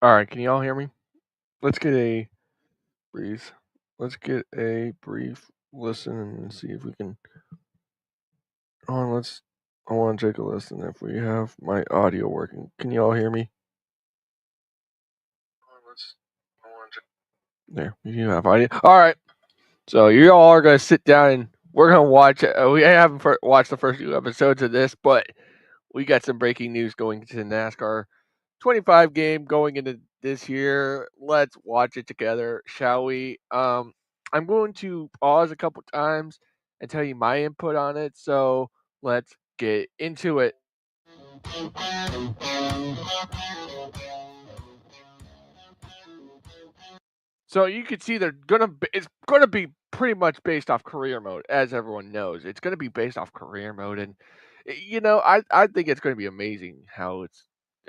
All right, can you all hear me? Let's get a brief. Let's get a brief listen and see if we can. Oh, let's. I want to take a listen if we have my audio working. Can you all hear me? Let's. There, you have audio. All right. So you all are gonna sit down and we're gonna watch. We haven't watched the first few episodes of this, but we got some breaking news going to the NASCAR 25 game going into this year. Let's watch it together, shall we? I'm going to pause a couple times and tell you my input on it. So let's get into it. So you can see they're gonna. It's gonna be pretty much based off career mode, as everyone knows. It's gonna be based off career mode, and I think it's gonna be amazing how it's.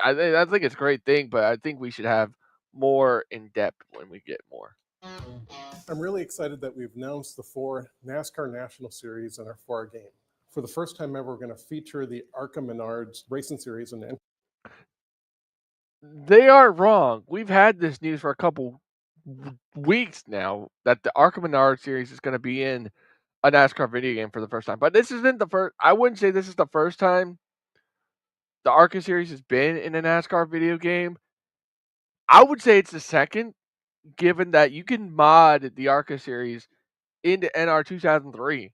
I think it's a great thing, but I think we should have more in depth when we get more. I'm really excited that we've announced the 4 NASCAR National Series in our 4 game. For the first time ever, we're going to feature the ARCA Menards Racing Series. And They are wrong. We've had this news for a couple weeks now that the Arkham Menard series is going to be in a NASCAR video game for the first time. But this isn't the first. I wouldn't say this is the first time the Arca series has been in a NASCAR video game. I would say it's the second, given that you can mod the Arca series into NR 2003,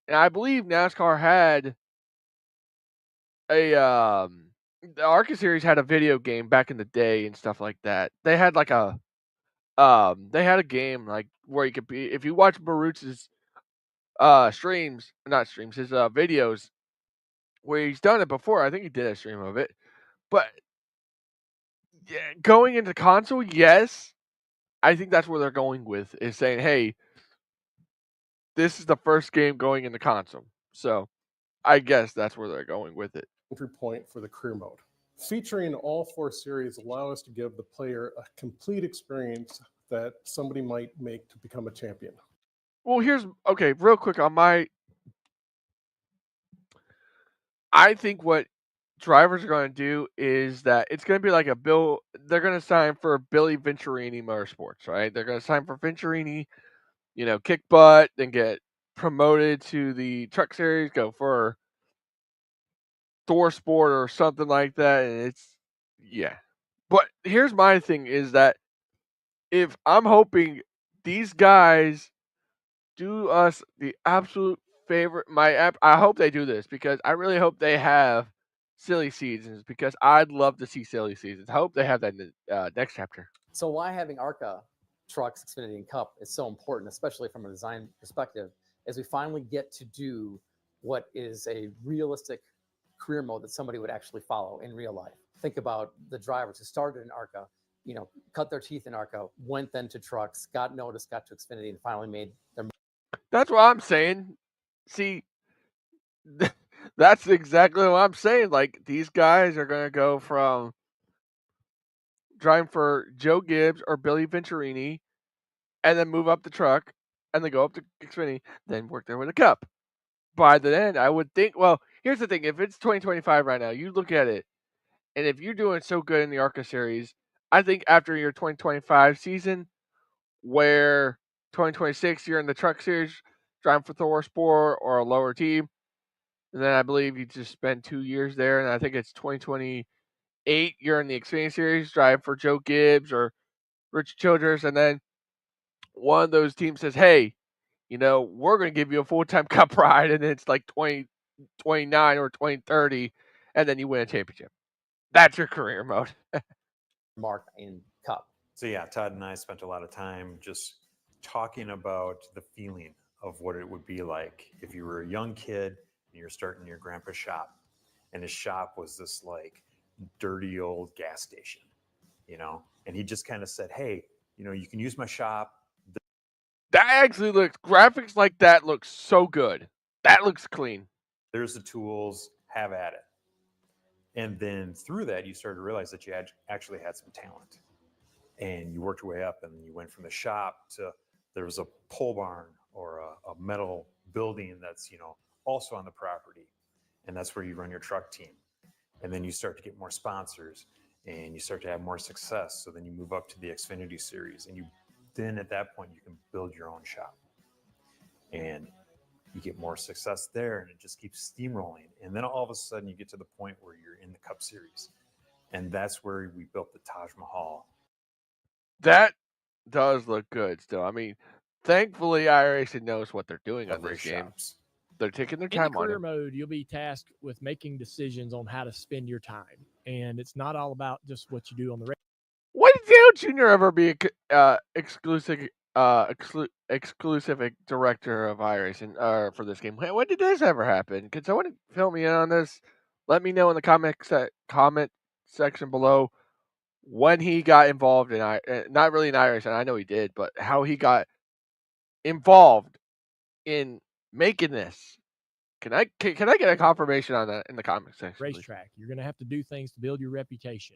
and I believe NASCAR had a the Arca series had a video game back in the day and stuff like that. They had like a they had a game like where you could be if you watch Baruch's streams, not streams, his videos where he's done it before. I think he did a stream of it, but yeah, going into console, yes, I think that's where they're going with is saying, hey, this is the first game going into console. So I guess that's where they're going with it. entry point for the career mode. Featuring all 4 series allow us to give the player a complete experience that somebody might make to become a champion. Well, here's okay, real quick on my. I think what drivers are going to do is that it's going to be like a bill. They're going to sign for Billy Venturini Motorsports, right? They're going to sign for Venturini, kick butt, then get promoted to the truck series, go for Thor Sport or something like that, and it's yeah. But here's my thing: is that if I'm hoping these guys do us the absolute favor, I hope they do this because I really hope they have silly seasons because I'd love to see silly seasons. I hope they have that in the next chapter. So why having ARCA trucks, Xfinity, and Cup is so important, especially from a design perspective, is we finally get to do what is a realistic career mode that somebody would actually follow in real life. Think about the drivers who started in ARCA, cut their teeth in ARCA, went then to trucks, got noticed, got to Xfinity, and finally made their. That's what I'm saying. See, that's exactly what I'm saying. Like these guys are gonna go from driving for Joe Gibbs or Billy Venturini, and then move up the truck, and then go up to Xfinity, then work their way to Cup. By the end, I would think. Well, here's the thing: if it's 2025 right now, you look at it, and if you're doing so good in the ARCA series, I think after your 2025 season, where 2026 you're in the truck series, driving for Thor Sport or a lower team, and then I believe you just spend 2 years there, and I think it's 2028 you're in the Xfinity series, driving for Joe Gibbs or Rich Childress, and then one of those teams says, "Hey, we're going to give you a full-time Cup ride," and it's like 2029 or 2030, and then you win a championship. That's your career mode. Mark in Cup. So yeah, Todd and I spent a lot of time just talking about the feeling of what it would be like if you were a young kid and you're starting your grandpa's shop, and his shop was this like dirty old gas station, and he just kind of said, "Hey, you can use my shop." That actually looks graphics like that looks so good. That looks clean. There's the tools, have at it. And then through that, you started to realize that you actually had some talent. And you worked your way up, and you went from the shop to there was a pole barn or a metal building that's also on the property, and that's where you run your truck team. And then you start to get more sponsors, and you start to have more success. So then you move up to the Xfinity series, and then at that point you can build your own shop, and you get more success there, and it just keeps steamrolling. And then all of a sudden you get to the point where you're in the Cup Series, and that's where we built the Taj Mahal. That does look good still. I mean, thankfully iRacing knows what they're doing on Of this race game. shops. They're taking their In the time on career it. mode, you'll be tasked with making decisions on how to spend your time. And it's not all about just what you do on the race. When did Dale Jr. ever be a exclusive director of iRacing for this game? When did this ever happen? Could someone fill me in on this? Let me know in the comment section below when he got involved in not really in iRacing. I know he did, but how he got involved in making this. Can I get a confirmation on that in the comment section? Please? Racetrack. You're going to have to do things to build your reputation.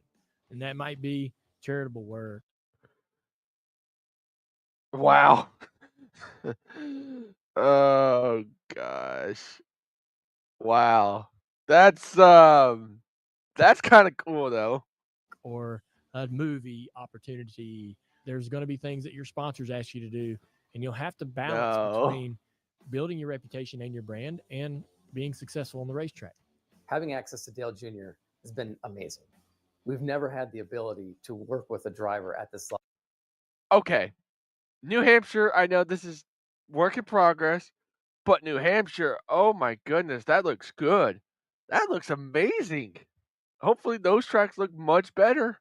And that might be charitable work. Wow. Oh gosh. Wow. That's kind of cool though. Or a movie opportunity. There's going to be things that your sponsors ask you to do, and you'll have to balance between building your reputation and your brand and being successful on the racetrack. Having access to Dale Jr. has been amazing. We've never had the ability to work with a driver at this level. Okay. New Hampshire, I know this is work in progress, but New Hampshire, oh my goodness, that looks good. That looks amazing. Hopefully those tracks look much better.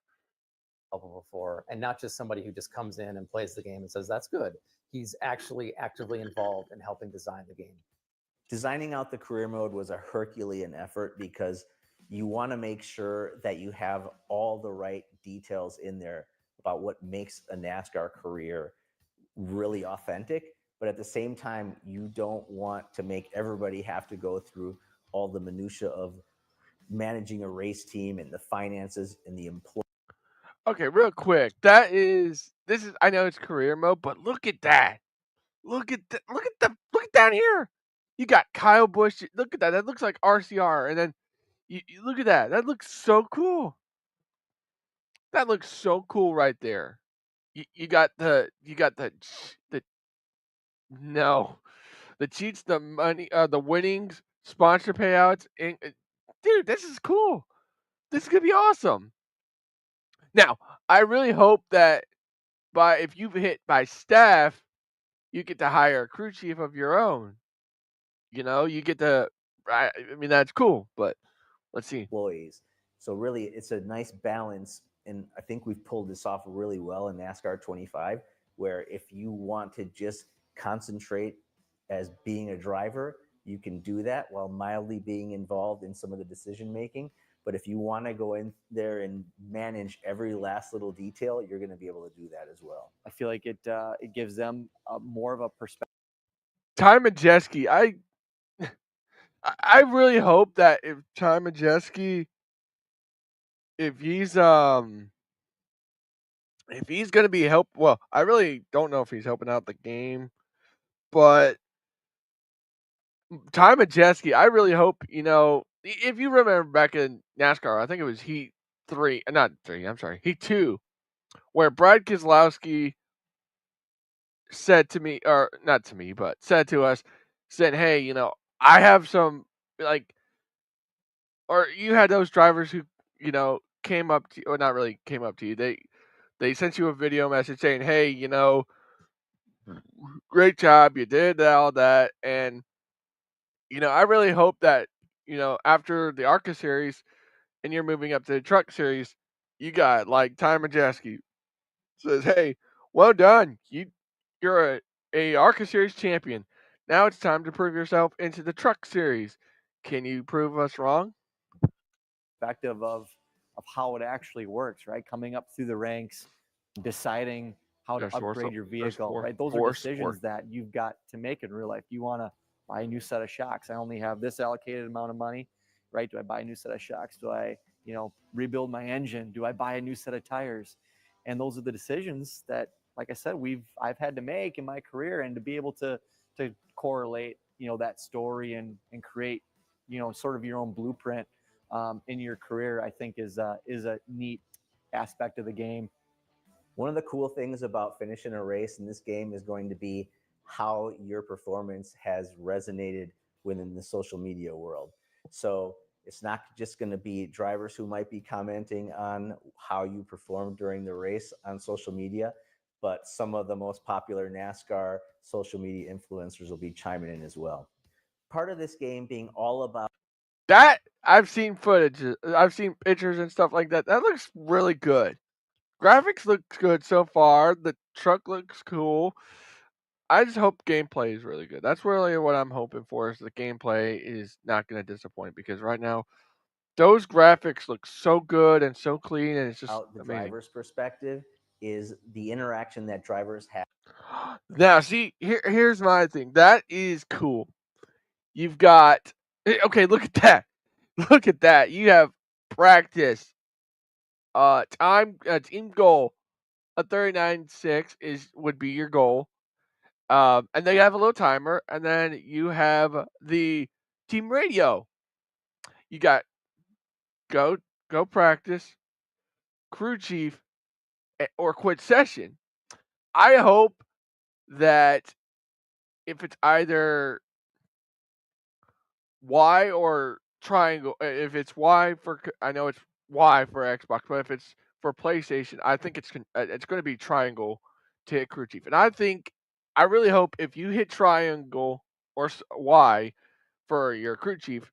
Before, and not just somebody who just comes in and plays the game and says that's good. He's actually actively involved in helping design the game. Designing out the career mode was a Herculean effort because you want to make sure that you have all the right details in there about what makes a NASCAR career really authentic. But at the same time, you don't want to make everybody have to go through all the minutia of managing a race team and the finances and the employees. Okay, real quick. This is I know it's career mode, but look at that. Look at down here. You got Kyle Busch. Look at that. That looks like RCR. And then you look at that. That looks so cool. That looks so cool right there. You got the no, the cheats, the money, the winnings, sponsor payouts, and dude, this is cool. This is gonna be awesome. Now, I really hope that if you hit by staff, you get to hire a crew chief of your own. You know, you get to. I mean, that's cool, but let's see. Employees. So really, it's a nice balance, and I think we've pulled this off really well in NASCAR 25, where if you want to just concentrate as being a driver, you can do that while mildly being involved in some of the decision making. But if you want to go in there and manage every last little detail, you're going to be able to do that as well. I feel like it gives them more of a perspective. Ty Majeski, I really hope that if Ty Majeski, if he's gonna be well, I really don't know if he's helping out the game, but Ty Majeski, I really hope, if you remember back in NASCAR, I think it was Heat 3, not 3, I'm sorry, Heat 2, where Brad Keselowski said to me, or not to me, but said to us, said, hey, I have some, or you had those drivers who, came up to you, or not really came up to you, they sent you a video message saying, hey, great job, you did all that, and, I really hope that, after the ARCA series, and you're moving up to the truck series, you got like Ty Majeski says, "Hey, well done. You're a ARCA series champion. Now it's time to prove yourself into the truck series. Can you prove us wrong?" Perspective of how it actually works, right? Coming up through the ranks, deciding how to upgrade your vehicle, right? Those are decisions that you've got to make in real life. You want to buy a new set of shocks. I only have this allocated amount of money, right? Do I buy a new set of shocks? Do I, rebuild my engine? Do I buy a new set of tires? And those are the decisions that, like I said, I've had to make in my career, and to be able to correlate, that story and create, sort of your own blueprint in your career, I think is a neat aspect of the game. One of the cool things about finishing a race in this game is going to be how your performance has resonated within the social media world. So it's not just going to be drivers who might be commenting on how you performed during the race on social media, but some of the most popular NASCAR social media influencers will be chiming in as well. Part of this game being all about that. I've seen footage, I've seen pictures and stuff like that. That looks really good. Graphics looks good so far. The truck looks cool. I just hope gameplay is really good. That's really what I'm hoping for. Is the gameplay is not going to disappoint, because right now those graphics look so good and so clean, and it's just out the amazing. driver's perspective is the interaction that drivers have. Now, see, here's my thing. That is cool. You've got okay. Look at that. Look at that. You have practice. Team goal. A 39.6 would be your goal. And they have a little timer, and then you have the team radio. You got go practice, crew chief, or quit session. I hope that if it's either Y or triangle, if it's Y for, I know it's Y for Xbox, but if it's for PlayStation, I think it's going to be triangle to hit crew chief. And I really hope if you hit triangle or Y for your crew chief,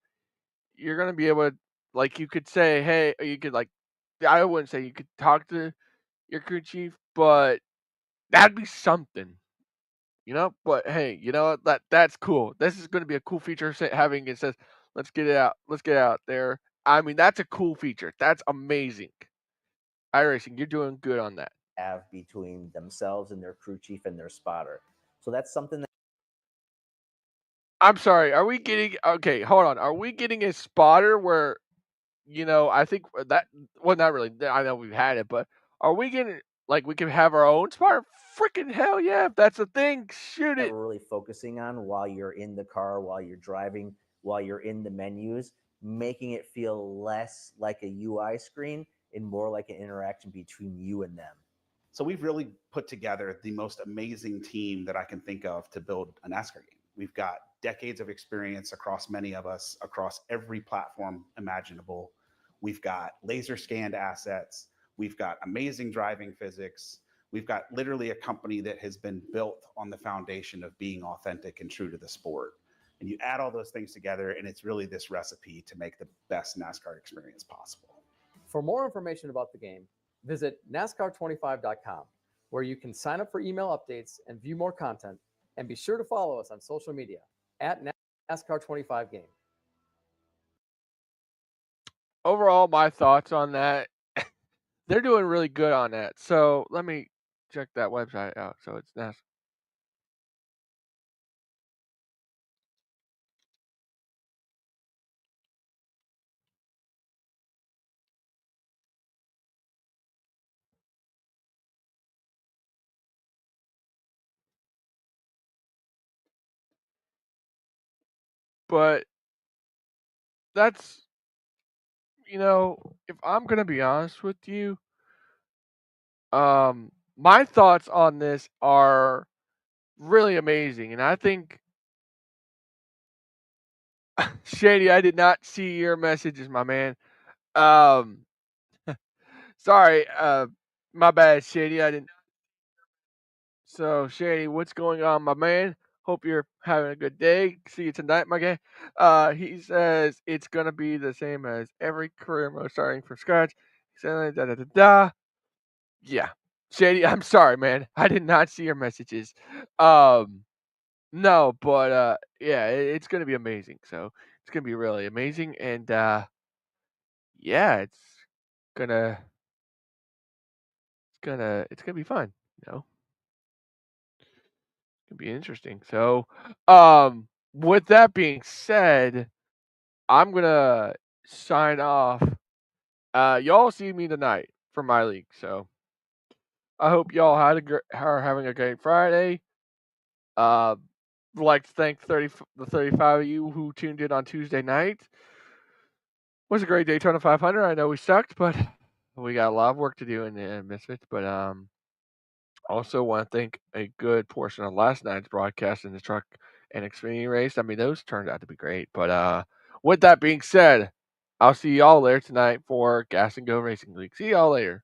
you're going to be able to, like, you could say, hey, you could, like, I wouldn't say you could talk to your crew chief, but that'd be something. But hey, you know what? That's cool. This is going to be a cool feature. Having it says, "Let's get it out. Let's get it out there." I mean, that's a cool feature. That's amazing. iRacing, you're doing good on that. Have between themselves and their crew chief and their spotter. So that's something that. I'm sorry. Are we getting okay? Hold on. Are we getting a spotter where, I think that, well, not really. I know we've had it, but are we getting, like, we can have our own spotter? Freaking hell yeah! If that's a thing, shoot that it. we're really focusing on while you're in the car, while you're driving, while you're in the menus, making it feel less like a UI screen and more like an interaction between you and them. So we've really put together the most amazing team that I can think of to build a NASCAR game. We've got decades of experience across many of us, across every platform imaginable. We've got laser scanned assets. We've got amazing driving physics. We've got literally a company that has been built on the foundation of being authentic and true to the sport. And you add all those things together, and it's really this recipe to make the best NASCAR experience possible. For more information about the game, visit NASCAR25.com, where you can sign up for email updates and view more content. And be sure to follow us on social media at NASCAR25Game. Overall, my thoughts on that, they're doing really good on that. So let me check that website out. So it's NASCAR. But that's, if I'm gonna be honest with you, my thoughts on this are really amazing, and I think, Shady, I did not see your messages, my man. Um, sorry, my bad, Shady. I didn't. So, Shady, what's going on, my man? Hope you're having a good day. See you tonight, my guy. He says it's gonna be the same as every career mode, starting from scratch. He said, da da da da. Yeah, Shady. I'm sorry, man. I did not see your messages. No, but yeah, it's gonna be amazing. So it's gonna be really amazing, and yeah, gonna it's gonna be fun. It's gonna be interesting. So, with that being said, I'm gonna sign off. Y'all see me tonight for my league. So I hope y'all are having a great Friday. Uh, would like to thank the 35 of you who tuned in on Tuesday night. It was a great Daytona 500. I know we sucked, but We got a lot of work to do in the Misfits, but also want to thank a good portion of last night's broadcast in the truck and Xfinity race. I mean, those turned out to be great. But with that being said, I'll see y'all later tonight for Gas and Go Racing League. See y'all later.